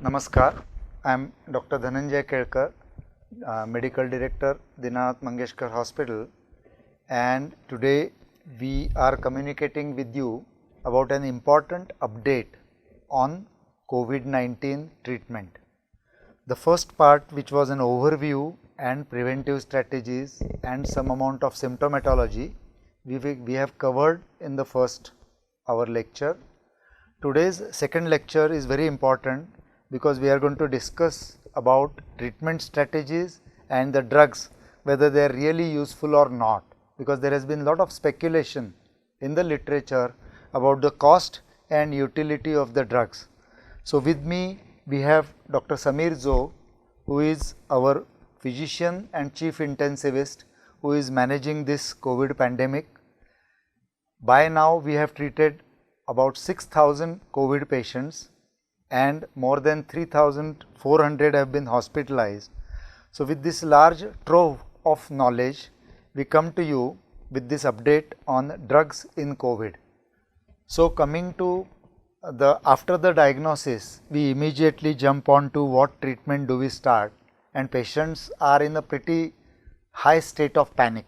Namaskar, I am Dr. Dhananjay Kelkar, Medical Director, Dinanath Mangeshkar Hospital, and today we are communicating with you about an important update on COVID-19 treatment. The first part, which was an overview and preventive strategies and some amount of symptomatology, we have covered in the first our lecture. Today's second lecture is very important because we are going to discuss about treatment strategies and the drugs, whether they are really useful or not, because there has been a lot of speculation in the literature about the cost and utility of the drugs. So, with me we have Dr. Samir Zoe, who is our physician and chief intensivist who is managing this COVID pandemic. By now we have treated about 6,000 COVID patients and more than 3,400 have been hospitalized. So, with this large trove of knowledge, we come to you with this update on drugs in COVID. So, coming to after the diagnosis, we immediately jump on to what treatment do we start, and patients are in a pretty high state of panic.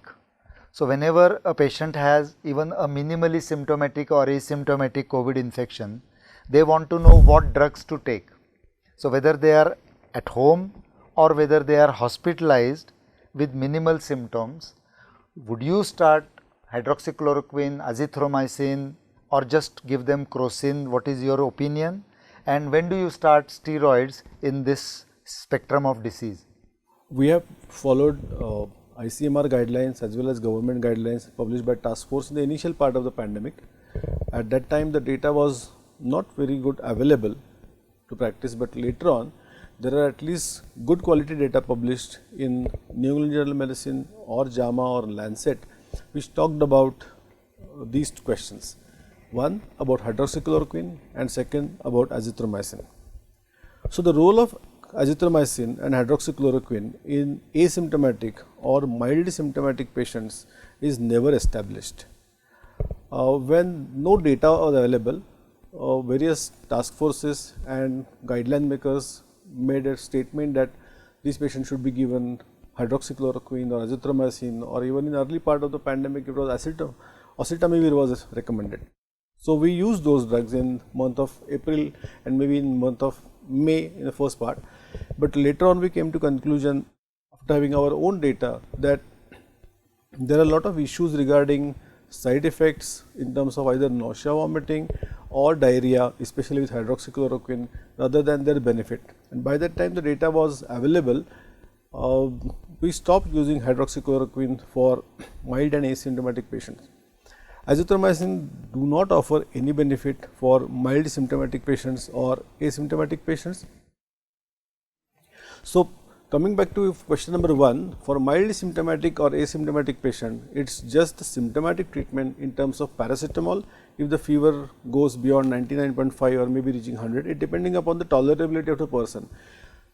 So, whenever a patient has even a minimally symptomatic or asymptomatic COVID infection, they want to know what drugs to take. So, whether they are at home or whether they are hospitalized with minimal symptoms, would you start hydroxychloroquine, azithromycin, or just give them crocin? What is your opinion? And when do you start steroids in this spectrum of disease? We have followed ICMR guidelines as well as government guidelines published by task force in the initial part of the pandemic. At that time the data was not very good available to practice, but later on there are at least good quality data published in New England Journal of Medicine or JAMA or Lancet, which talked about these two questions. One about hydroxychloroquine and second about azithromycin. So, the role of azithromycin and hydroxychloroquine in asymptomatic or mildly symptomatic patients is never established. When no data was available, various task forces and guideline makers made a statement that these patients should be given hydroxychloroquine or azithromycin, or even in early part of the pandemic it was oseltamivir was recommended. So, we used those drugs in month of April and maybe in month of May in the first part, but later on we came to conclusion after having our own data that there are a lot of issues regarding side effects in terms of either nausea, vomiting or diarrhea, especially with hydroxychloroquine, rather than their benefit. And by that time the data was available, we stopped using hydroxychloroquine for mild and asymptomatic patients. Azithromycin do not offer any benefit for mild symptomatic patients or asymptomatic patients. So, coming back to question number 1, for mild symptomatic or asymptomatic patient, it is just the symptomatic treatment in terms of paracetamol. If the fever goes beyond 99.5 or maybe reaching 100, it depending upon the tolerability of the person.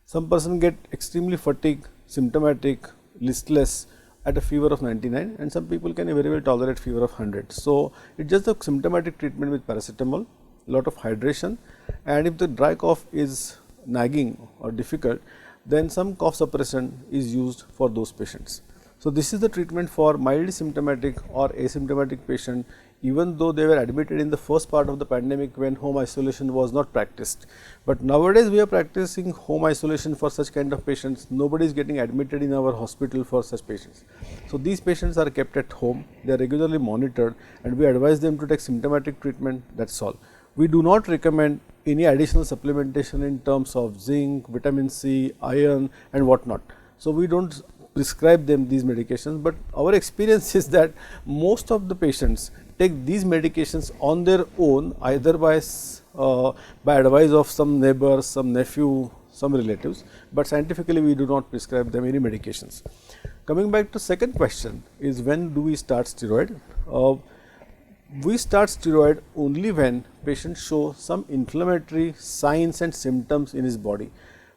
Some person get extremely fatigue, symptomatic, listless at a fever of 99, and some people can very well tolerate fever of 100. So, it is just a symptomatic treatment with paracetamol, lot of hydration, and if the dry cough is nagging or difficult, then some cough suppression is used for those patients. So, this is the treatment for mildly symptomatic or asymptomatic patient, even though they were admitted in the first part of the pandemic when home isolation was not practiced. But nowadays we are practicing home isolation for such kind of patients. Nobody is getting admitted in our hospital for such patients. So, these patients are kept at home, they are regularly monitored, and we advise them to take symptomatic treatment, that is all. We do not recommend any additional supplementation in terms of zinc, vitamin C, iron and what not. So, we do not prescribe them these medications, but our experience is that most of the patients take these medications on their own, either by advice of some neighbor, some nephew, some relatives, but scientifically we do not prescribe them any medications. Coming back to second question is, when do we start steroid? We start steroid only when patients show some inflammatory signs and symptoms in his body.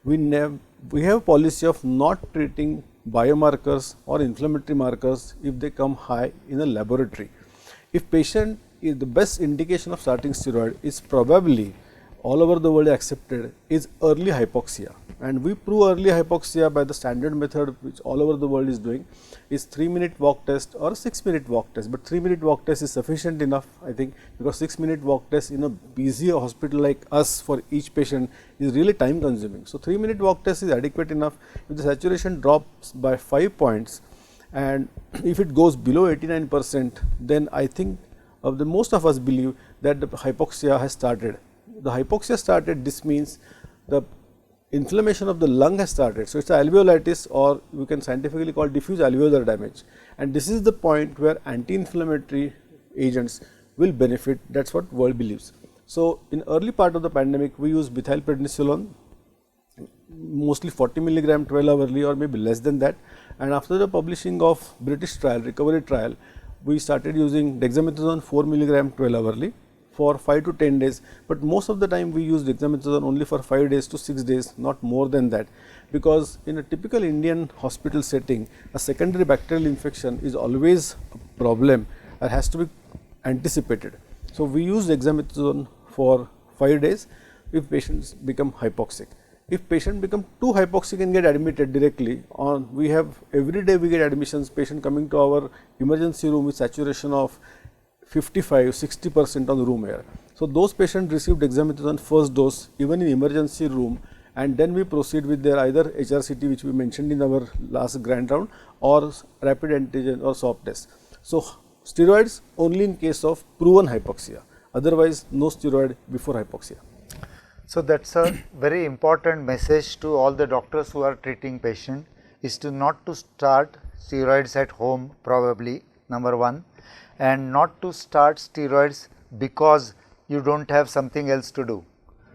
We have a policy of not treating biomarkers or inflammatory markers if they come high in a laboratory. If patient is, the best indication of starting steroid is probably all over the world accepted is early hypoxia, and we prove early hypoxia by the standard method which all over the world is doing is 3-minute walk test or 6-minute walk test, but 3-minute walk test is sufficient enough, I think, because 6-minute walk test in a busy hospital like us for each patient is really time consuming. So, 3-minute walk test is adequate enough. If the saturation drops by 5 points and if it goes below 89%, then I think most of us believe that the hypoxia has started. The hypoxia started, this means the inflammation of the lung has started. So, it is alveolitis, or we can scientifically call diffuse alveolar damage, and this is the point where anti-inflammatory agents will benefit, that is what world believes. So, in early part of the pandemic we use methylprednisolone, mostly 40 milligram 12 hourly or maybe less than that, and after the publishing of British trial, recovery trial, we started using dexamethasone 4 milligram 12 hourly for 5 to 10 days, but most of the time we use dexamethasone only for 5 days to 6 days, not more than that, because in a typical Indian hospital setting, a secondary bacterial infection is always a problem and has to be anticipated. So, we use dexamethasone for 5 days if patients become hypoxic. If patient become too hypoxic and get admitted directly on, we have every day we get admissions, patient coming to our emergency room with saturation of 55-60% on the room air. So, those patients receive dexamethasone first dose even in emergency room, and then we proceed with their either HRCT, which we mentioned in our last grand round, or rapid antigen or swab test. So, steroids only in case of proven hypoxia, otherwise no steroid before hypoxia. So, that is a very important message to all the doctors who are treating patient, is to not to start steroids at home probably, number one, and not to start steroids because you do not have something else to do.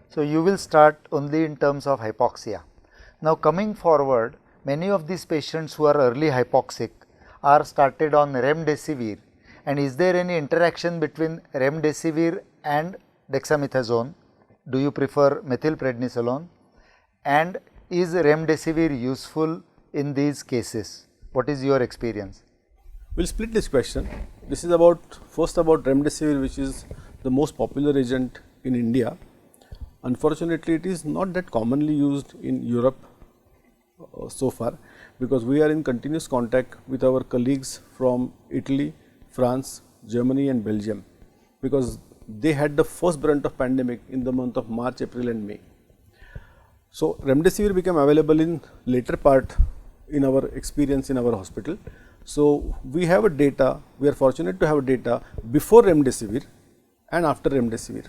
So, you will start only in terms of hypoxia. Now, coming forward, many of these patients who are early hypoxic are started on remdesivir, and is there any interaction between remdesivir and dexamethasone? Do you prefer methylprednisolone, and is remdesivir useful in these cases? What is your experience? We will split this question. This is about first about remdesivir, which is the most popular agent in India. Unfortunately, it is not that commonly used in Europe so far, because we are in continuous contact with our colleagues from Italy, France, Germany and Belgium, because they had the first brunt of pandemic in the month of March, April and May. So, remdesivir became available in later part in our experience in our hospital. So, we have a data, we are fortunate to have data before remdesivir and after remdesivir.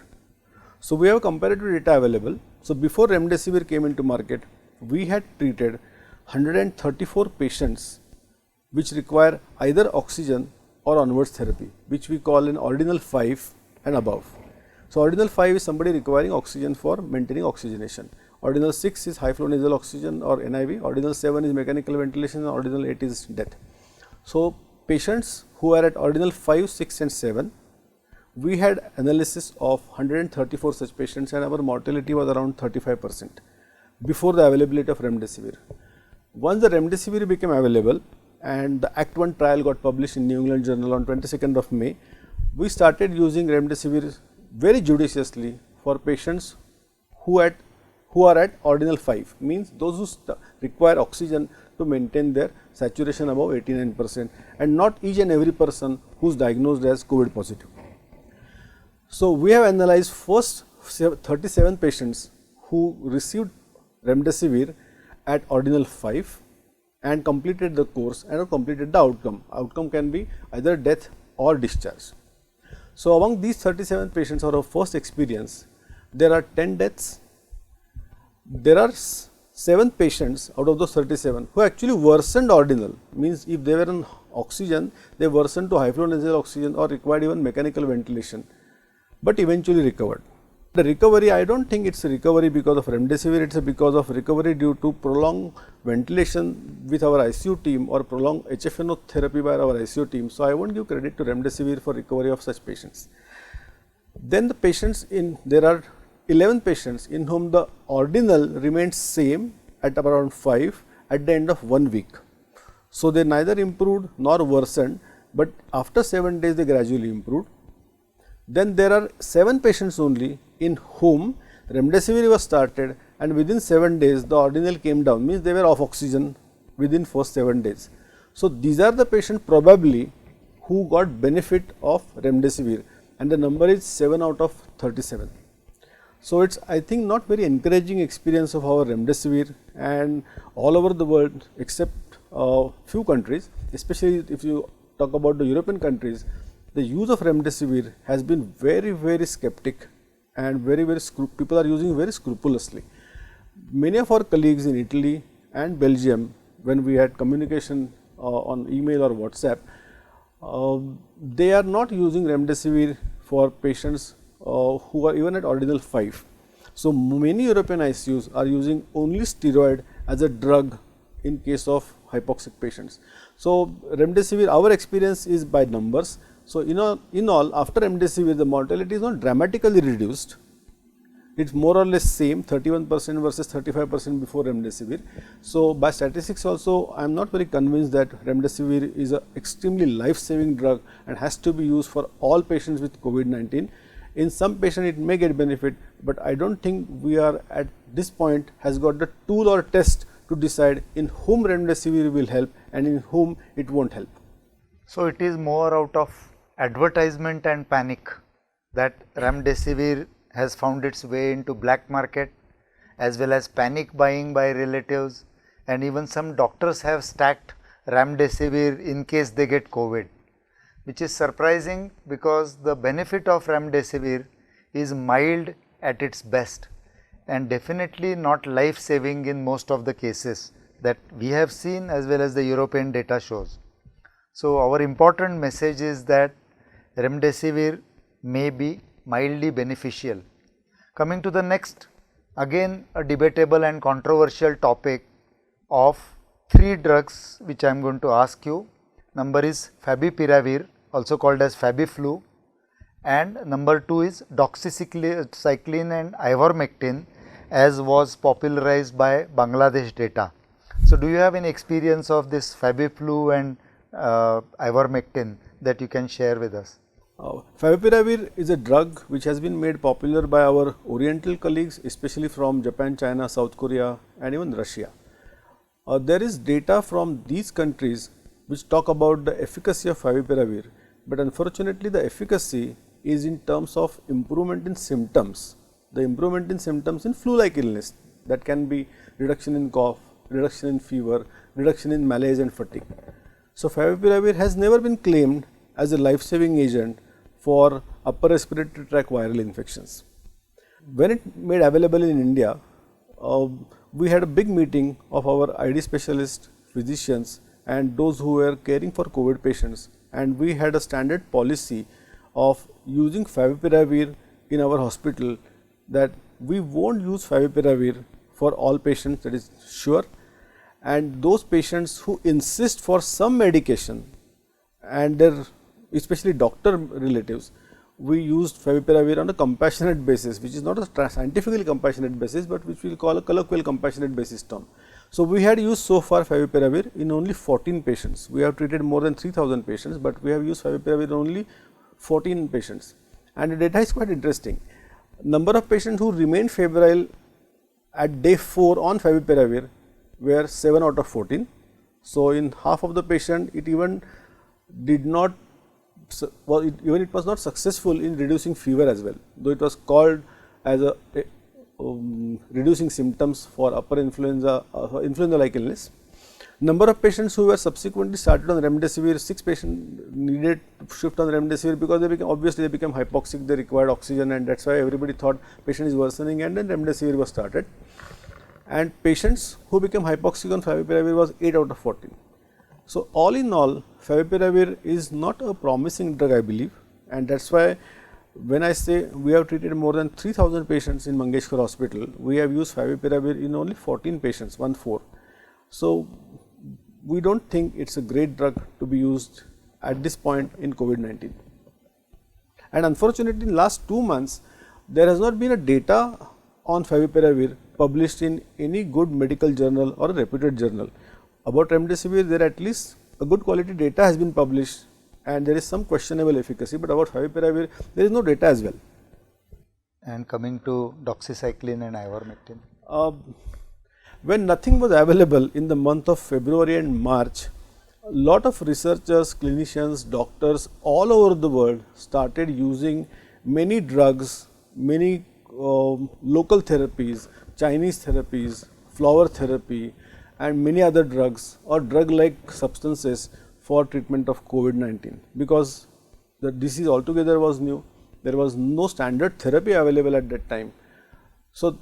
So, we have comparative data available. So, before remdesivir came into market, we had treated 134 patients which require either oxygen or onwards therapy, which we call an ordinal 5 and above. So, ordinal 5 is somebody requiring oxygen for maintaining oxygenation, ordinal 6 is high flow nasal oxygen or NIV, ordinal 7 is mechanical ventilation, and ordinal 8 is death. So, patients who are at ordinal 5, 6 and 7, we had analysis of 134 such patients, and our mortality was around 35% before the availability of remdesivir. Once the remdesivir became available and the Act 1 trial got published in New England Journal on 22nd of May, we started using remdesivir very judiciously for patients who are at ordinal 5, means those who require oxygen to maintain their saturation above 89%, and not each and every person who is diagnosed as COVID positive. So, we have analyzed first 37 patients who received remdesivir at ordinal 5 and completed the course and have completed the outcome. Outcome can be either death or discharge. So, among these 37 patients, our first experience, there are 10 deaths. There are 7 patients out of those 37 who actually worsened ordinal, means if they were on oxygen, they worsened to high flow nasal oxygen or required even mechanical ventilation, but eventually recovered. The recovery, I do not think it is a recovery because of remdesivir, it is because of recovery due to prolonged ventilation with our ICU team or prolonged HFNO therapy by our ICU team. So, I will not give credit to remdesivir for recovery of such patients. Then the patients there are 11 patients in whom the ordinal remains same at around 5 at the end of 1 week. So, they neither improved nor worsened, but after 7 days they gradually improved. Then there are 7 patients only in whom Remdesivir was started and within 7 days the ordinal came down, means they were off oxygen within first 7 days. So, these are the patients probably who got benefit of Remdesivir, and the number is 7 out of 37. So, it is I think not very encouraging experience of our Remdesivir, and all over the world except few countries, especially if you talk about the European countries, the use of Remdesivir has been very skeptic, and people are using very scrupulously. Many of our colleagues in Italy and Belgium, when we had communication on email or WhatsApp, they are not using Remdesivir for patients who are even at ordinal 5. So, many European ICUs are using only steroid as a drug in case of hypoxic patients. So, Remdesivir, our experience is by numbers. So, in all after Remdesivir the mortality is not dramatically reduced, it is more or less same 31% versus 35% before Remdesivir. So, by statistics also I am not very convinced that Remdesivir is an extremely life saving drug and has to be used for all patients with COVID-19. In some patients it may get benefit, but I do not think we are at this point has got the tool or test to decide in whom Remdesivir will help and in whom it will not help. So, it is more out of advertisement and panic that Remdesivir has found its way into black market, as well as panic buying by relatives, and even some doctors have stacked Remdesivir in case they get COVID, which is surprising because the benefit of Remdesivir is mild at its best and definitely not life saving in most of the cases that we have seen as well as the European data shows. So, our important message is that Remdesivir may be mildly beneficial. Coming to the next, again a debatable and controversial topic of 3 drugs which I am going to ask you. Number is Favipiravir, also called as Fabiflu, and number 2 is doxycycline and ivermectin, as was popularized by Bangladesh data. So, do you have any experience of this Fabiflu and ivermectin that you can share with us? Favipiravir is a drug which has been made popular by our oriental colleagues, especially from Japan, China, South Korea and even Russia. There is data from these countries which talk about the efficacy of Favipiravir, but unfortunately the efficacy is in terms of improvement in symptoms. The improvement in symptoms in flu-like illness, that can be reduction in cough, reduction in fever, reduction in malaise and fatigue. So, Favipiravir has never been claimed as a life-saving agent for upper respiratory tract viral infections. When it made available in India, we had a big meeting of our ID specialists, physicians and those who were caring for COVID patients, and we had a standard policy of using Favipiravir in our hospital, that we will not use Favipiravir for all patients, that is sure, and those patients who insist for some medication and their especially doctor relatives, we used Favipiravir on a compassionate basis, which is not a scientifically compassionate basis, but which we will call a colloquial compassionate basis term. So, we had used so far Favipiravir in only 14 patients. We have treated more than 3000 patients, but we have used Favipiravir in only 14 patients, and the data is quite interesting. Number of patients who remained febrile at day 4 on Favipiravir were 7 out of 14. So, in half of the patient it even did not, even it was not successful in reducing fever as well, though it was called as a reducing symptoms for upper influenza, influenza-like illness. Number of patients who were subsequently started on Remdesivir, 6 patients needed to shift on Remdesivir because they became, obviously they became hypoxic, they required oxygen, and that is why everybody thought patient is worsening, and then Remdesivir was started. And patients who became hypoxic on Favipiravir was 8 out of 14. So, all in all, Favipiravir is not a promising drug, I believe, and that is why when I say we have treated more than 3000 patients in Mangeshkar Hospital, we have used Favipiravir in only 14 patients, 1-4. So, we do not think it is a great drug to be used at this point in COVID-19. And unfortunately, in last 2 months, there has not been a data on Favipiravir published in any good medical journal or a reputed journal. About Remdesivir, there at least a good quality data has been published and there is some questionable efficacy, but about Favipiravir, there is no data as well. And coming to doxycycline and ivermectin. When nothing was available in the month of February and March, a lot of researchers, clinicians, doctors all over the world started using many drugs, many local therapies, Chinese therapies, flower therapy and many other drugs or drug like substances for treatment of COVID-19, because the disease altogether was new. There was no standard therapy available at that time. So,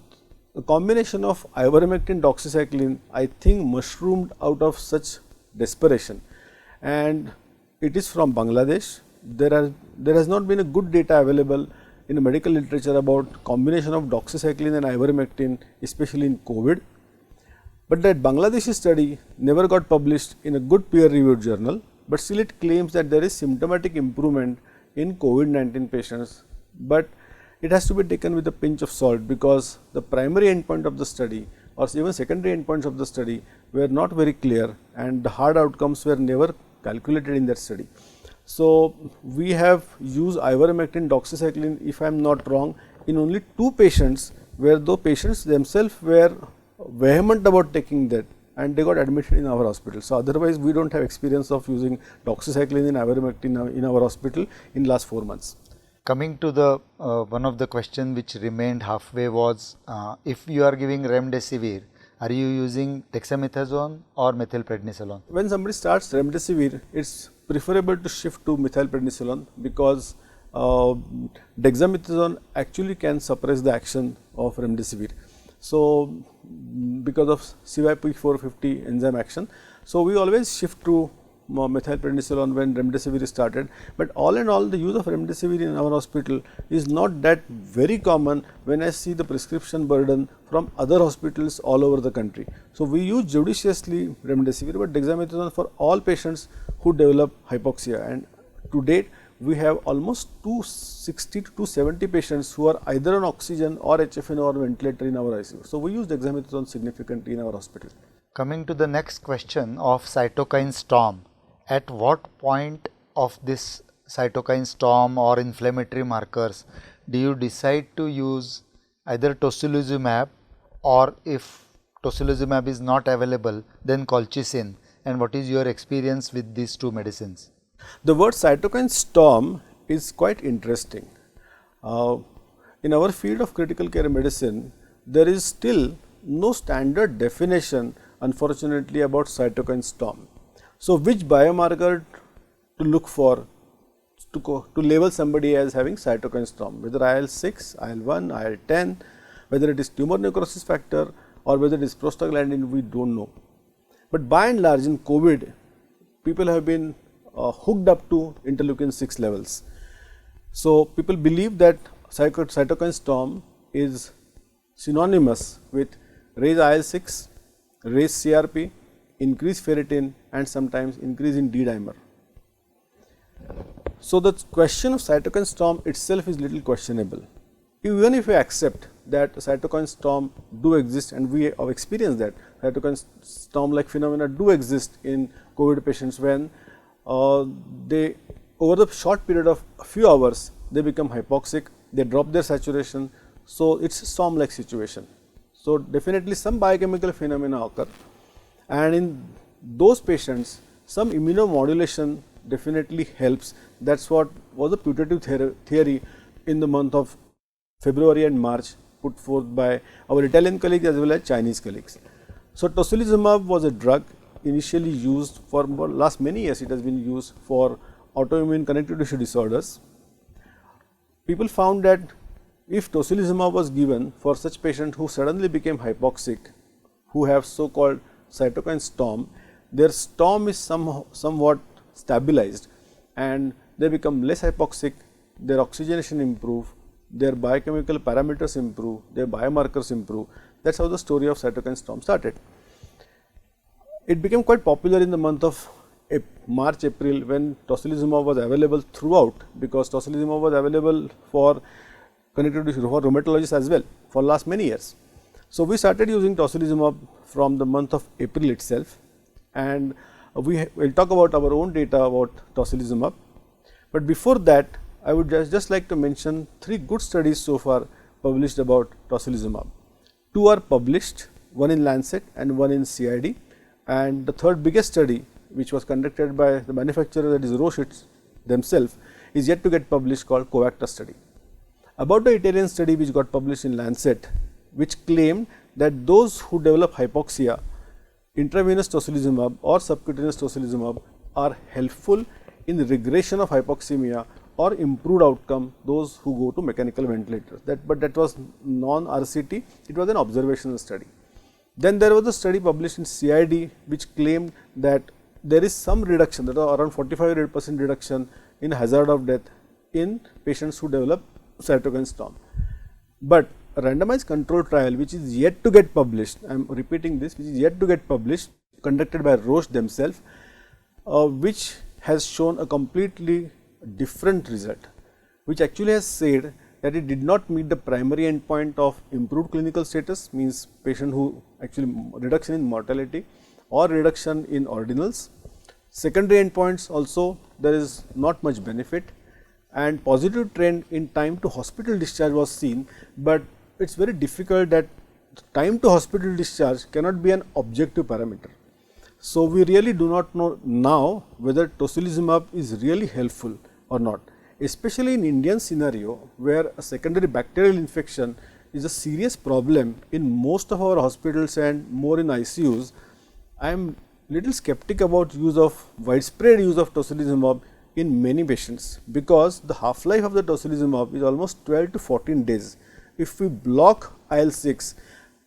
a combination of ivermectin, doxycycline, I think mushroomed out of such desperation, and it is from Bangladesh. There has not been a good data available in the medical literature about combination of doxycycline and ivermectin, especially in COVID. But that Bangladeshi study never got published in a good peer reviewed journal, but still it claims that there is symptomatic improvement in COVID-19 patients, but it has to be taken with a pinch of salt, because the primary endpoint of the study or even secondary endpoints of the study were not very clear and the hard outcomes were never calculated in that study. So, we have used ivermectin, doxycycline, if I am not wrong, in only 2 patients where the patients themselves were vehement about taking that and they got admitted in our hospital. So, otherwise we do not have experience of using doxycycline and ivermectin in our hospital in last 4 months. Coming to the one of the question which remained halfway was, if you are giving remdesivir, are you using dexamethasone or methylprednisolone? When somebody starts remdesivir, it is preferable to shift to methylprednisolone, because dexamethasone actually can suppress the action of remdesivir. So, because of CYP450 enzyme action. So, we always shift to methylprednisolone when remdesivir is started, but all in all the use of remdesivir in our hospital is not that very common when I see the prescription burden from other hospitals all over the country. So, we use judiciously remdesivir, but dexamethasone for all patients who develop hypoxia, and to date we have almost 260 to 270 patients who are either on oxygen or HFNO or ventilator in our ICU. So, we use dexamethasone significantly in our hospital. Coming to the next question of cytokine storm, at what point of this cytokine storm or inflammatory markers do you decide to use either tocilizumab, or if tocilizumab is not available, then colchicine, and what is your experience with these 2 medicines? The word cytokine storm is quite interesting. In our field of critical care medicine, there is still no standard definition, unfortunately, about cytokine storm. So, which biomarker to look for to label somebody as having cytokine storm, whether IL-6, IL-1, IL-10, whether it is tumor necrosis factor or whether it is prostaglandin, we do not know. But by and large in COVID, people have been hooked up to interleukin 6 levels. So, people believe that cytokine storm is synonymous with raised IL-6, raised CRP, increased ferritin and sometimes increase in D dimer. So, the question of cytokine storm itself is little questionable. Even if we accept that cytokine storm do exist, and we have experienced that cytokine storm like phenomena do exist in COVID patients, when they over the short period of a few hours they become hypoxic, they drop their saturation. So, it is a storm like situation. So, definitely some biochemical phenomena occur, and in those patients some immunomodulation definitely helps. That is what was the putative theory in the month of February and March put forth by our Italian colleagues as well as Chinese colleagues. So, tocilizumab was a drug initially used for last many years. It has been used for autoimmune connective tissue disorders. People found that if tocilizumab was given for such patients who suddenly became hypoxic, who have so called cytokine storm, their storm is somewhat stabilized and they become less hypoxic, their oxygenation improve, their biochemical parameters improve, their biomarkers improve. That is how the story of cytokine storm started. It became quite popular in the month of March, April, when tocilizumab was available throughout, because tocilizumab was available for connective tissue, for rheumatologists as well for last many years. So, we started using tocilizumab from the month of April itself, and we will talk about our own data about tocilizumab. But before that, I would just like to mention 3 good studies so far published about tocilizumab. 2 are published, one in Lancet and one in CID, and the third biggest study, which was conducted by the manufacturer, that is Roche themselves, is yet to get published, called COVACTA study. About the Italian study which got published in Lancet, which claimed that those who develop hypoxia, intravenous tocilizumab or subcutaneous tocilizumab are helpful in the regression of hypoxemia or improved outcome those who go to mechanical ventilators. But that was non-RCT, it was an observational study. Then there was a study published in CID which claimed that there is some reduction, that is around 45% reduction in hazard of death in patients who develop cytokine storm. But a randomized control trial which is yet to get published, I am repeating this, which is yet to get published, conducted by Roche themselves, which has shown a completely different result, which actually has said that it did not meet the primary endpoint of improved clinical status, means patient who actually reduction in mortality or reduction in ordinals. Secondary endpoints also there is not much benefit, and positive trend in time to hospital discharge was seen, but it is very difficult that time to hospital discharge cannot be an objective parameter. So, we really do not know now whether tocilizumab is really helpful or not, especially in Indian scenario where a secondary bacterial infection is a serious problem in most of our hospitals and more in ICUs. I am little skeptic about widespread use of tocilizumab in many patients, because the half life of the tocilizumab is almost 12 to 14 days. If we block IL-6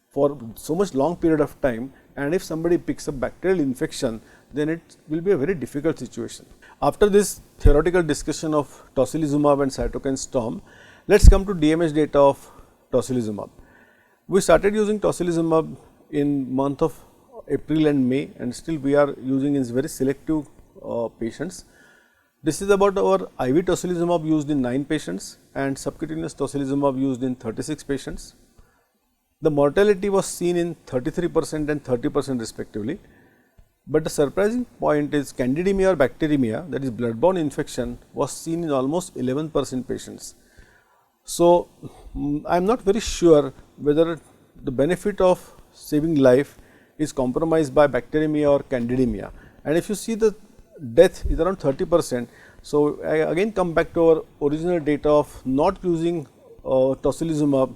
for so much long period of time, and if somebody picks up bacterial infection, then it will be a very difficult situation. After this theoretical discussion of tocilizumab and cytokine storm, let us come to DMH data of tocilizumab. We started using tocilizumab in month of April and May, and still we are using in very selective patients. This is about our IV tocilizumab used in 9 patients and subcutaneous tocilizumab used in 36 patients. The mortality was seen in 33% and 30% respectively, but the surprising point is candidemia or bacteremia, that is bloodborne infection, was seen in almost 11% patients. So, I am not very sure whether the benefit of saving life is compromised by bacteremia or candidemia, and if you see the death is around 30%. So, I again come back to our original data of not using tocilizumab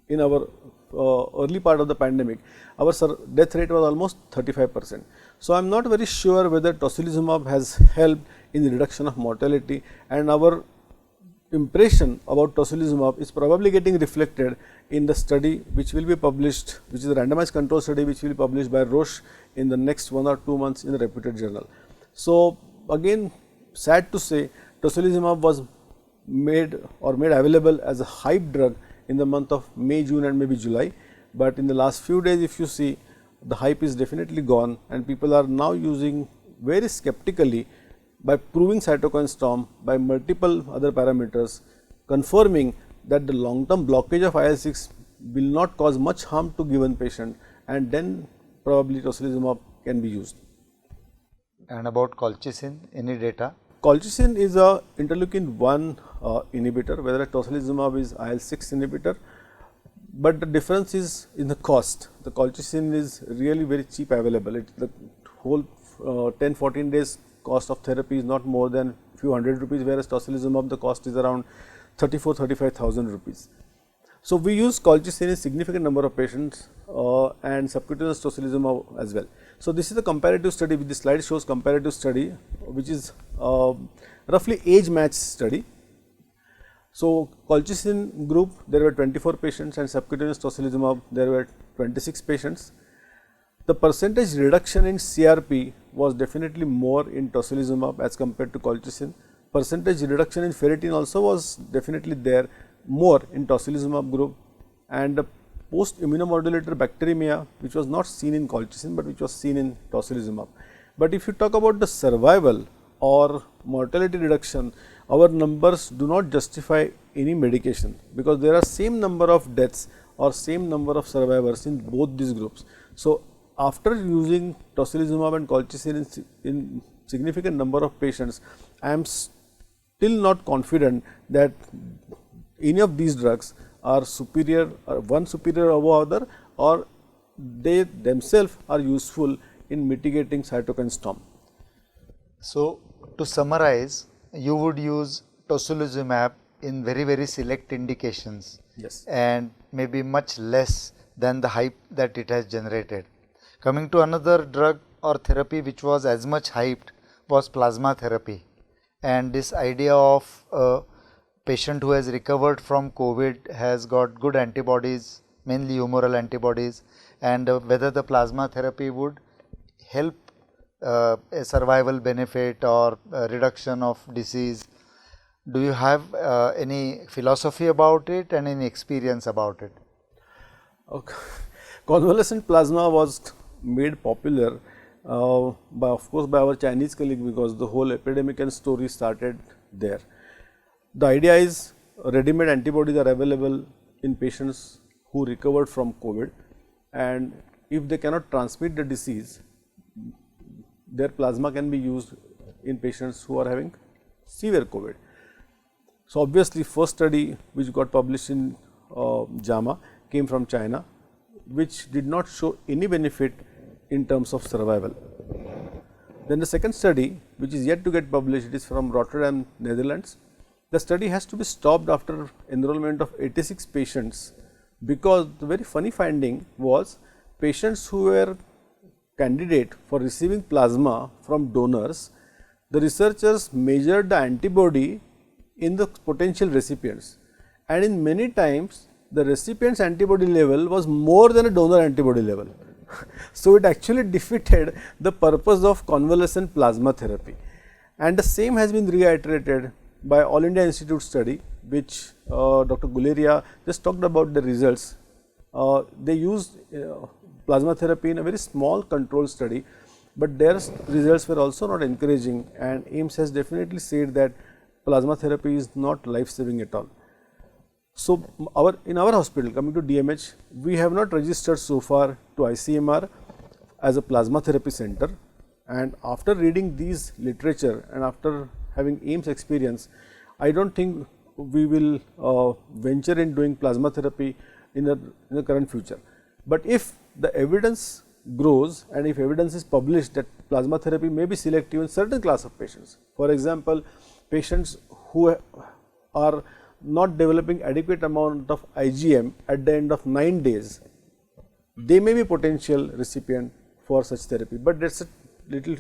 in our early part of the pandemic. Our death rate was almost 35%. So, I am not very sure whether tocilizumab has helped in the reduction of mortality, and our impression about tocilizumab is probably getting reflected in the study which will be published, which is a randomized control study which will be published by Roche in the next 1 or 2 months in a reputed journal. So, again sad to say, tocilizumab was made available as a hype drug in the month of May, June and maybe July, but in the last few days if you see, the hype is definitely gone and people are now using very skeptically by proving cytokine storm by multiple other parameters, confirming that the long term blockage of IL-6 will not cause much harm to given patient, and then probably tocilizumab can be used. And about colchicine, any data? Colchicine is a interleukin 1 inhibitor, whether tocilizumab is IL-6 inhibitor, but the difference is in the cost. The colchicine is really very cheap available. The whole 10-14 days cost of therapy is not more than few hundred rupees, whereas tocilizumab the cost is around 34,000-35,000 rupees. So, we use colchicine in significant number of patients and subcutaneous tocilizumab as well. So, this is a comparative study, which the slide shows comparative study, which is roughly age match study. So, colchicine group there were 24 patients and subcutaneous tocilizumab there were 26 patients. The percentage reduction in CRP was definitely more in tocilizumab as compared to colchicine. Percentage reduction in ferritin also was definitely there more in tocilizumab group, and the post immunomodulator bacteremia, which was not seen in colchicine, but which was seen in tocilizumab. But if you talk about the survival or mortality reduction, our numbers do not justify any medication, because there are same number of deaths or same number of survivors in both these groups. So, after using tocilizumab and colchicine in significant number of patients, I am still not confident that any of these drugs are superior, one superior above other, or they themselves are useful in mitigating cytokine storm. So, to summarize, you would use tocilizumab in very select indications. Yes. And maybe much less than the hype that it has generated. Coming to another drug or therapy which was as much hyped was plasma therapy, and this idea of a patient who has recovered from COVID has got good antibodies, mainly humoral antibodies, and whether the plasma therapy would help a survival benefit or reduction of disease. Do you have any philosophy about it and any experience about it? Okay. Convalescent plasma was made popular by, of course, by our Chinese colleague, because the whole epidemic and story started there. The idea is ready-made antibodies are available in patients who recovered from COVID, and if they cannot transmit the disease, their plasma can be used in patients who are having severe COVID. So, obviously, first study which got published in JAMA came from China, which did not show any benefit in terms of survival. Then the second study, which is yet to get published, it is from Rotterdam, Netherlands. The study has to be stopped after enrollment of 86 patients, because the very funny finding was patients who were candidate for receiving plasma from donors, the researchers measured the antibody in the potential recipients, and in many times the recipient's antibody level was more than a donor antibody level. So, it actually defeated the purpose of convalescent plasma therapy, and the same has been reiterated by All India Institute study, which Dr. Guleria just talked about the results. They used plasma therapy in a very small control study, but their results were also not encouraging, and AIIMS has definitely said that plasma therapy is not life saving at all. So, in our hospital, coming to DMH, we have not registered so far to ICMR as a plasma therapy center, and after reading these literature and after having AIIMS experience, I do not think we will venture in doing plasma therapy in the current future. But if the evidence grows and if evidence is published that plasma therapy may be selective in certain class of patients, for example, patients who are not developing adequate amount of IgM at the end of 9 days, they may be potential recipient for such therapy, but that is a little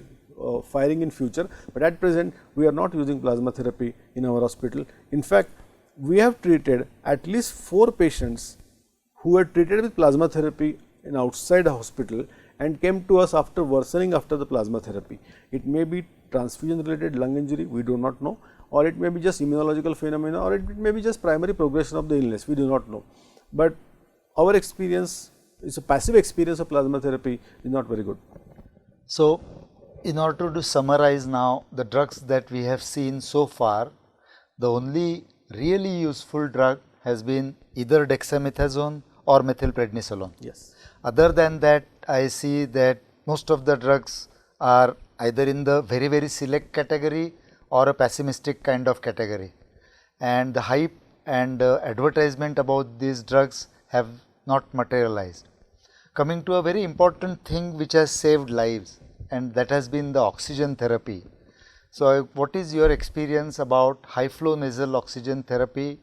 firing in future. But at present we are not using plasma therapy in our hospital. In fact, we have treated at least 4 patients who were treated with plasma therapy in outside a hospital and came to us after worsening after the plasma therapy. It may be transfusion related lung injury, we do not know, or it may be just immunological phenomena, or it may be just primary progression of the illness, we do not know. But our experience is a passive experience of plasma therapy is not very good. So, in order to summarize now the drugs that we have seen so far, the only really useful drug has been either dexamethasone or methylprednisolone. Yes. Other than that, I see that most of the drugs are either in the very select category or a pessimistic kind of category, and the hype and advertisement about these drugs have not materialized. Coming to a very important thing which has saved lives, and that has been the oxygen therapy. So, what is your experience about high flow nasal oxygen therapy?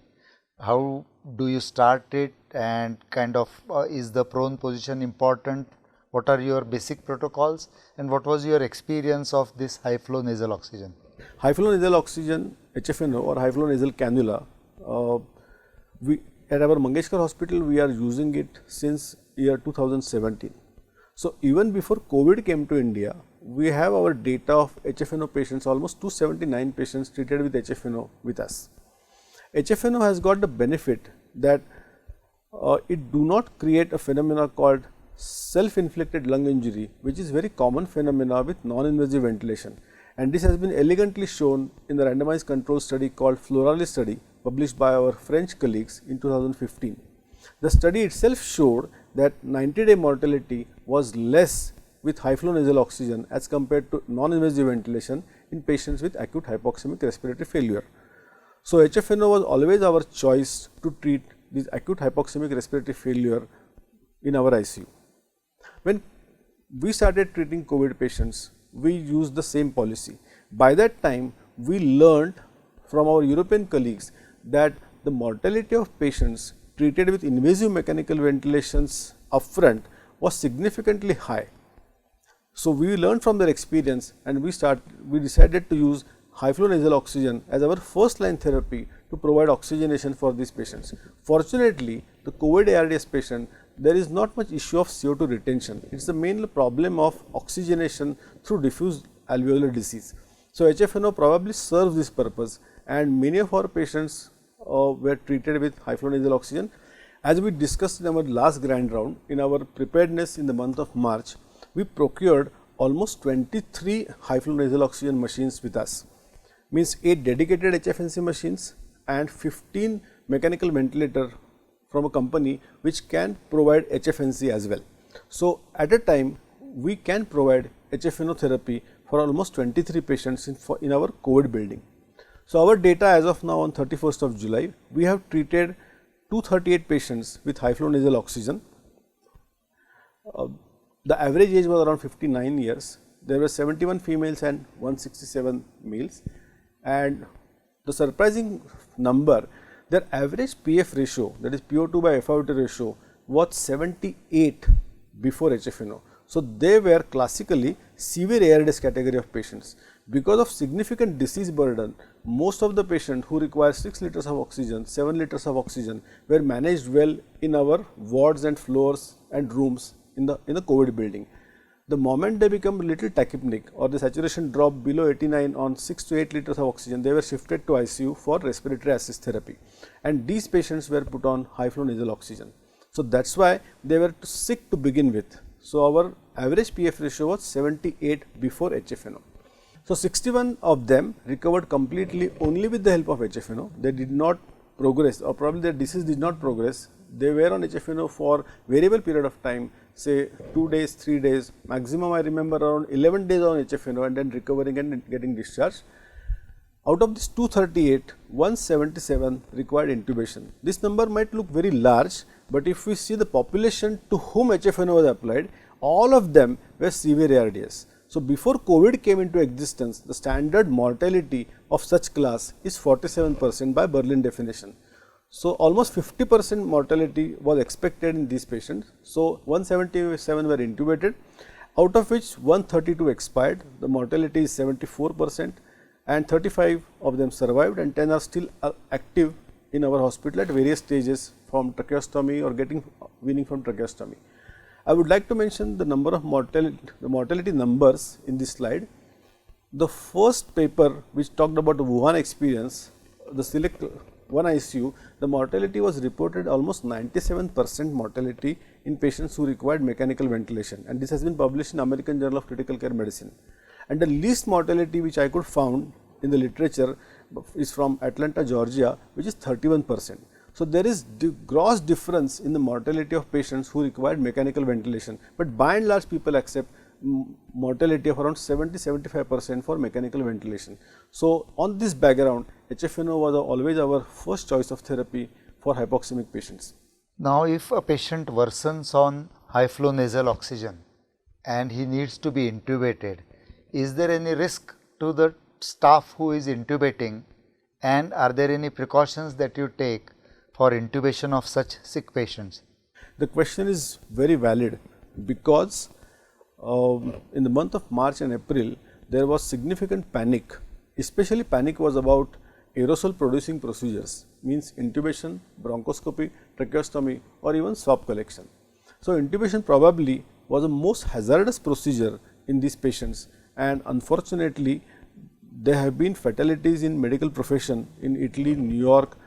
How do you start it, and kind of is the prone position important? What are your basic protocols, and what was your experience of this high flow nasal oxygen? High flow nasal oxygen, HFNO, or high flow nasal cannula, we at our Mangeshkar hospital we are using it since year 2017. So, even before COVID came to India, we have our data of HFNO patients, almost 279 patients treated with HFNO with us. HFNO has got the benefit that it do not create a phenomena called self-inflicted lung injury, which is very common phenomena with non-invasive ventilation, and this has been elegantly shown in the randomized control study called Floralis study, published by our French colleagues in 2015. The study itself showed that 90-day mortality was less with high flow nasal oxygen as compared to non-invasive ventilation in patients with acute hypoxemic respiratory failure. So, HFNO was always our choice to treat this acute hypoxemic respiratory failure in our ICU. When we started treating COVID patients, we used the same policy. By that time, we learned from our European colleagues that the mortality of patients treated with invasive mechanical ventilations upfront was significantly high. So, we learned from their experience and we decided to use high flow nasal oxygen as our first line therapy to provide oxygenation for these patients. Fortunately, the COVID ARDS patient, there is not much issue of CO2 retention. It is the main problem of oxygenation through diffuse alveolar disease. So, HFNO probably serves this purpose and many of our patients were treated with high flow nasal oxygen. As we discussed in our last grand round, in our preparedness in the month of March, we procured almost 23 high flow nasal oxygen machines with us, means 8 dedicated HFNC machines and 15 mechanical ventilator from a company which can provide HFNC as well. So, at a time we can provide HFNO therapy for almost 23 patients in our COVID building. So, our data as of now on 31st of July, we have treated 238 patients with high flow nasal oxygen. The average age was around 59 years. There were 71 females and 167 males. And the surprising number, their average PF ratio, that is PO2 by FiO2 ratio, was 78 before HFNO. So, they were classically severe ARDS category of patients. Because of significant disease burden, most of the patients who require 6 liters of oxygen, 7 liters of oxygen were managed well in our wards and floors and rooms in the COVID building. The moment they become a little tachypneic or the saturation dropped below 89 on 6 to 8 liters of oxygen, they were shifted to ICU for respiratory assist therapy, and these patients were put on high flow nasal oxygen. So, that is why they were sick to begin with. So, our average PF ratio was 78 before HFNO. So, 61 of them recovered completely only with the help of HFNO. They did not progress, or probably their disease did not progress. They were on HFNO for variable period of time, say 2 days, 3 days, maximum I remember around 11 days on HFNO and then recovering and getting discharged. Out of this 238, 177 required intubation. This number might look very large, but if we see the population to whom HFNO was applied, all of them were severe ARDS. So, before COVID came into existence, the standard mortality of such class is 47% by Berlin definition. So, almost 50% mortality was expected in these patients. So, 177 were intubated, out of which 132 expired. The mortality is 74% and 35 of them survived and 10 are still active in our hospital at various stages from tracheostomy or weaning from tracheostomy. I would like to mention the number of mortality numbers in this slide. The first paper which talked about the Wuhan experience, the Select 1 ICU, the mortality was reported almost 97% mortality in patients who required mechanical ventilation, and this has been published in American Journal of Critical Care Medicine. And the least mortality which I could found in the literature is from Atlanta, Georgia, which is 31%. So, there is gross difference in the mortality of patients who required mechanical ventilation, but by and large people accept mortality of around 70-75% for mechanical ventilation. So, on this background, HFNO was always our first choice of therapy for hypoxemic patients. Now, if a patient worsens on high flow nasal oxygen and he needs to be intubated, is there any risk to the staff who is intubating, and are there any precautions that you take for intubation of such sick patients? The question is very valid because in the month of March and April, there was significant panic, especially panic was about aerosol producing procedures, means intubation, bronchoscopy, tracheostomy or even swab collection. So, intubation probably was the most hazardous procedure in these patients, and unfortunately there have been fatalities in medical profession in Italy, New York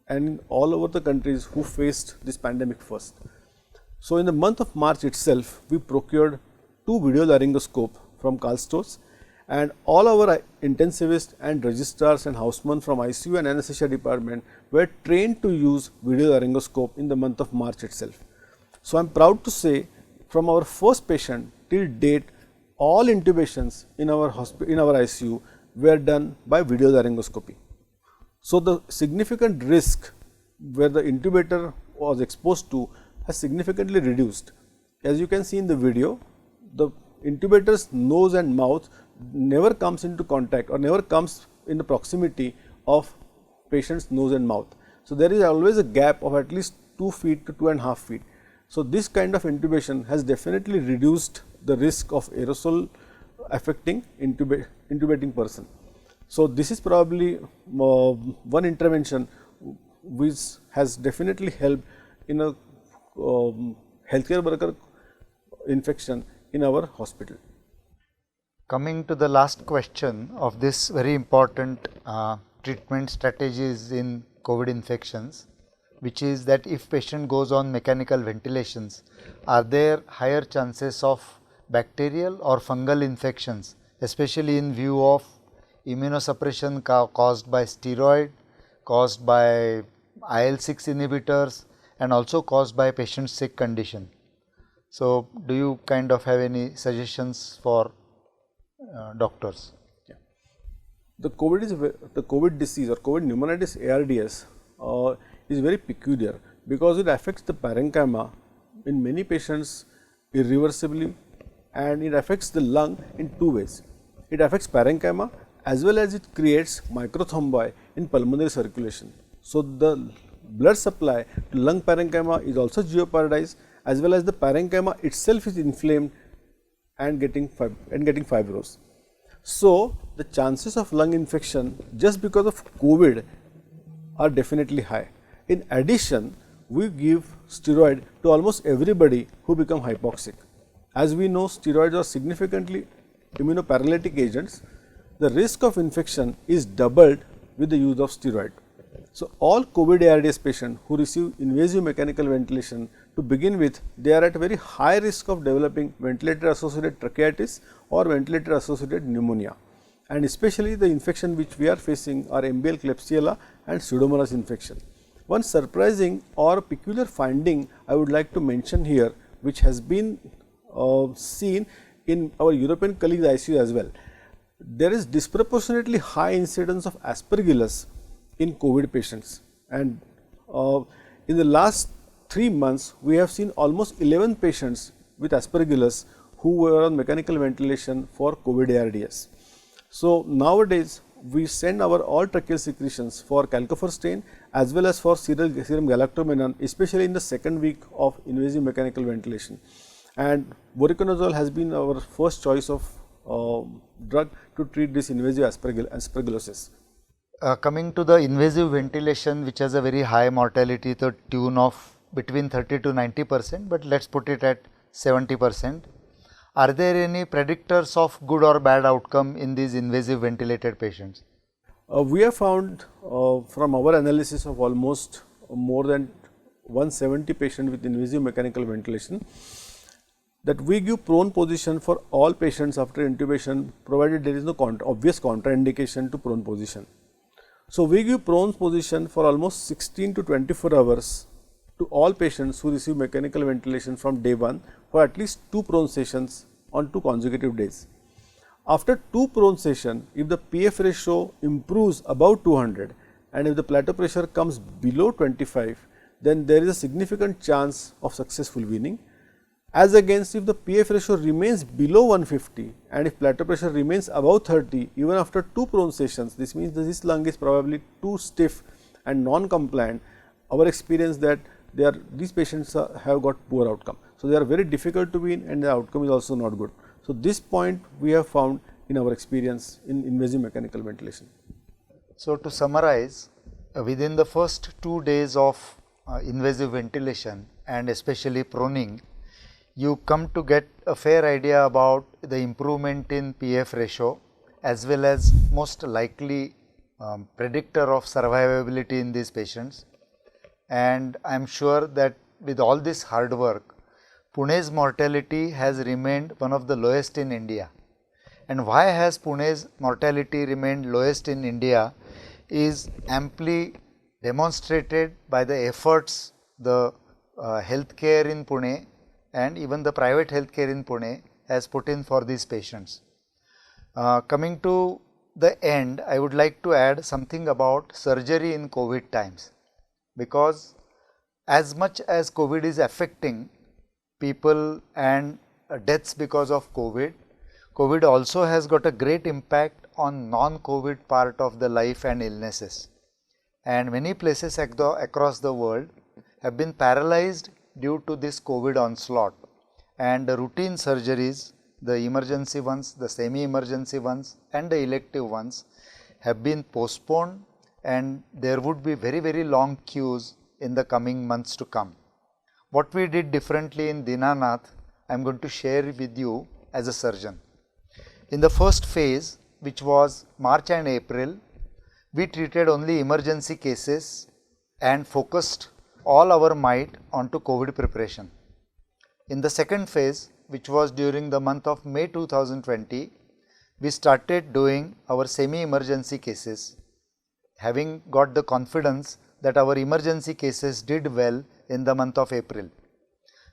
and all over the countries who faced this pandemic first. So, in the month of March itself, we procured 2 video laryngoscope from Karl Storz, and all our intensivists and registrars and housemen from ICU and anesthesia department were trained to use video laryngoscope in the month of March itself. So, I am proud to say from our first patient till date, all intubations in our ICU were done by video laryngoscopy. So, the significant risk where the intubator was exposed to has significantly reduced. As you can see in the video, the intubator's nose and mouth never comes into contact or never comes in the proximity of patient's nose and mouth. So, there is always a gap of at least 2 feet to 2.5 feet. So, this kind of intubation has definitely reduced the risk of aerosol affecting intubating person. So, this is probably one intervention which has definitely helped in a healthcare worker infection in our hospital. Coming to the last question of this very important treatment strategies in COVID infections, which is that if patient goes on mechanical ventilations, are there higher chances of bacterial or fungal infections, especially in view of immunosuppression caused by steroid, caused by IL-6 inhibitors, and also caused by patient's sick condition. So, do you kind of have any suggestions for doctors? The COVID disease or COVID pneumonitis ARDS is very peculiar because it affects the parenchyma in many patients irreversibly, and it affects the lung in two ways. It affects parenchyma as well as it creates microthrombi in pulmonary circulation. So, the blood supply to lung parenchyma is also jeopardized, as well as the parenchyma itself is inflamed and getting fibrous. So, the chances of lung infection just because of COVID are definitely high. In addition, we give steroid to almost everybody who become hypoxic. As we know, steroids are significantly immunoparalytic agents. The risk of infection is doubled with the use of steroid. So, all COVID ARDS patients who receive invasive mechanical ventilation, to begin with, they are at a very high risk of developing ventilator associated tracheitis or ventilator associated pneumonia, and especially the infection which we are facing are MBL Klebsiella and Pseudomonas infection. One surprising or peculiar finding I would like to mention here, which has been seen in our European colleagues ICU as well. There is disproportionately high incidence of aspergillus in COVID patients, and in the last 3 months we have seen almost 11 patients with aspergillus who were on mechanical ventilation for COVID ARDS. So, nowadays we send our all tracheal secretions for calcifer stain as well as for serum galactomannan, especially in the second week of invasive mechanical ventilation, and voriconazole has been our first choice of drug to treat this invasive aspergillosis. Coming to the invasive ventilation, which has a very high mortality to the tune of between 30 to 90%, but let us put it at 70%. Are there any predictors of good or bad outcome in these invasive ventilated patients? We have found from our analysis of almost more than 170 patients with invasive mechanical ventilation that we give prone position for all patients after intubation, provided there is no obvious contraindication to prone position. So, we give prone position for almost 16 to 24 hours to all patients who receive mechanical ventilation from day 1 for at least 2 prone sessions on 2 consecutive days. After 2 prone sessions, if the PF ratio improves above 200 and if the plateau pressure comes below 25, then there is a significant chance of successful weaning, as against if the PF ratio remains below 150 and if plateau pressure remains above 30 even after 2 prone sessions. This means that this lung is probably too stiff and non-compliant. Our experience that these patients have got poor outcome. So, they are very difficult to wean and the outcome is also not good. So, this point we have found in our experience in invasive mechanical ventilation. So, to summarize, within the first 2 days of invasive ventilation and especially proning, you come to get a fair idea about the improvement in PF ratio as well as most likely predictor of survivability in these patients. And I am sure that with all this hard work, Pune's mortality has remained one of the lowest in India. And why has Pune's mortality remained lowest in India is amply demonstrated by the efforts the healthcare in Pune and even the private healthcare in Pune has put in for these patients. Coming to the end, I would like to add something about surgery in COVID times. because as much as COVID is affecting people and deaths because of COVID, COVID also has got a great impact on non-COVID part of the life and illnesses. And many places across the world have been paralyzed due to this COVID onslaught, and the routine surgeries, the emergency ones, the semi-emergency ones and the elective ones have been postponed, and there would be very long queues in the coming months to come. What we did differently in Dinanath, I am going to share with you as a surgeon. In the first phase, which was March and April, we treated only emergency cases and focused all our might onto COVID preparation. In the second phase, which was during the month of May 2020, we started doing our semi-emergency cases, having got the confidence that our emergency cases did well in the month of April.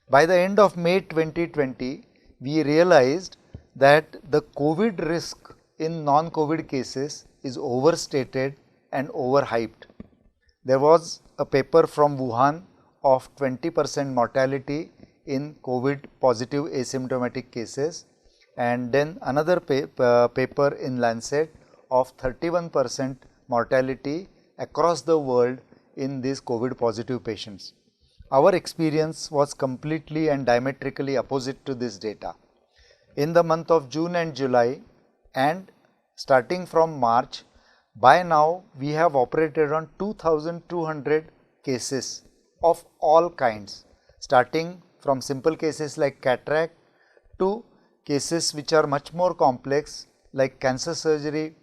By the end of May 2020, we realized that the COVID risk in non-COVID cases is overstated and overhyped. There was a paper from Wuhan of 20% mortality in COVID positive asymptomatic cases, and then another paper in Lancet of 31% mortality across the world in these COVID positive patients. Our experience was completely and diametrically opposite to this data. In the month of June and July, and starting from March, by now we have operated on 2,200 cases of all kinds, starting from simple cases like cataract to cases which are much more complex like cancer surgery,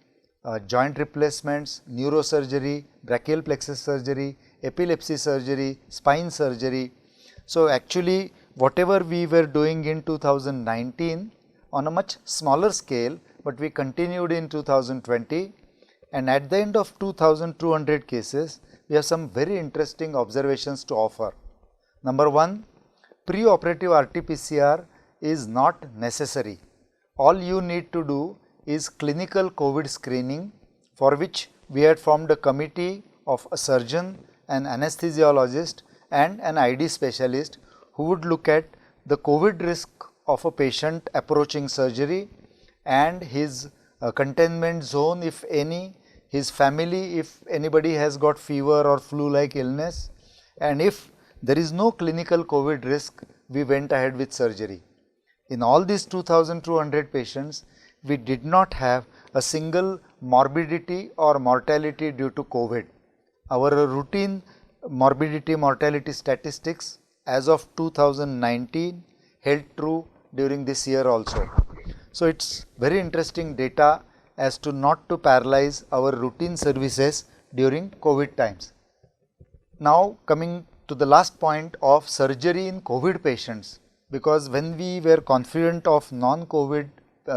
joint replacements, neurosurgery, brachial plexus surgery, epilepsy surgery, spine surgery. So actually whatever we were doing in 2019 on a much smaller scale, but we continued in 2020, and at the end of 2,200 cases, we have some very interesting observations to offer. Number one, pre-operative RT-PCR is not necessary. All you need to do is clinical COVID screening, for which we had formed a committee of a surgeon, an anesthesiologist and an ID specialist who would look at the COVID risk of a patient approaching surgery and his containment zone if any, his family if anybody has got fever or flu-like illness, and if there is no clinical COVID risk, we went ahead with surgery. In all these 2,200 patients, we did not have a single morbidity or mortality due to COVID. Our routine morbidity mortality statistics as of 2019 held true during this year also. So it's very interesting data as to not to paralyze our routine services during COVID times. Now coming to the last point of surgery in COVID patients, because when we were confident of non-COVID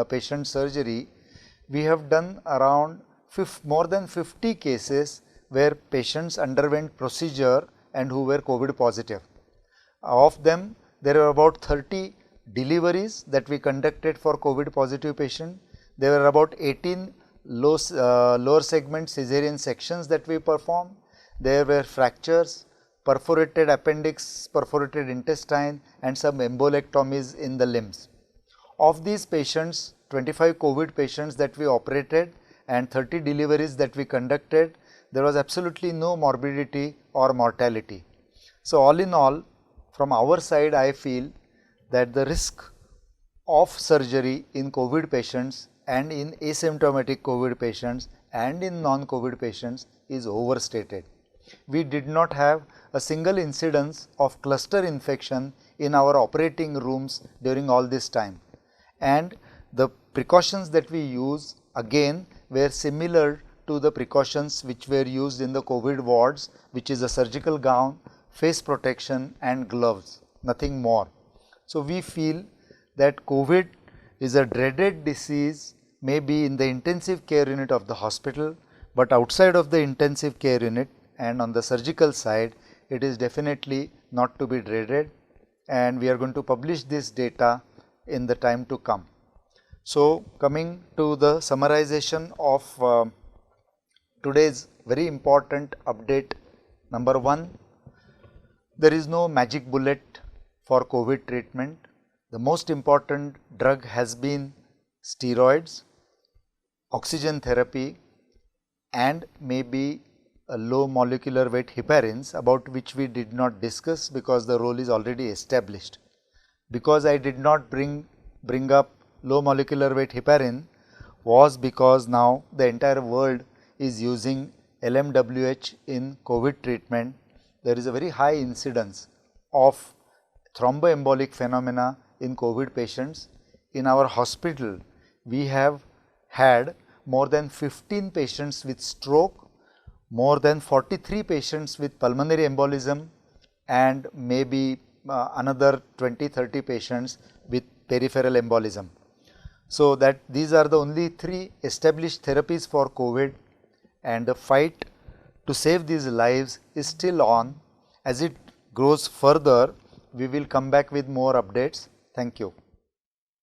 patient surgery, we have done around more than 50 cases where patients underwent procedure and who were COVID positive. Of them, there were about 30 deliveries that we conducted for COVID positive patient. There were about 18 lower segment cesarean sections that we performed. There were fractures, perforated appendix, perforated intestine and some embolectomies in the limbs. Of these patients, 25 COVID patients that we operated and 30 deliveries that we conducted, there was absolutely no morbidity or mortality. So all in all, from our side, I feel that the risk of surgery in COVID patients and in asymptomatic COVID patients and in non-COVID patients is overstated. We did not have a single incidence of cluster infection in our operating rooms during all this time, and the precautions that we use again were similar to the precautions which were used in the COVID wards, which is a surgical gown, face protection and gloves, nothing more. So we feel that COVID is a dreaded disease, maybe in the intensive care unit of the hospital, but outside of the intensive care unit and on the surgical side, it is definitely not to be dreaded, and we are going to publish this data in the time to come. So coming to the summarization of today's very important update Number one, there is no magic bullet for COVID treatment. The most important drug has been steroids, oxygen therapy, and maybe a low molecular weight heparins, about which we did not discuss because the role is already established. Because I did not bring up low molecular weight heparin was because now the entire world is using LMWH in COVID treatment. There is a very high incidence of thromboembolic phenomena in COVID patients. In our hospital, we have had more than 15 patients with stroke, more than 43 patients with pulmonary embolism, and maybe another 20-30 patients with peripheral embolism. So that these are the only 3 established therapies for COVID, and the fight to save these lives is still on. As it grows further, we will come back with more updates. Thank you.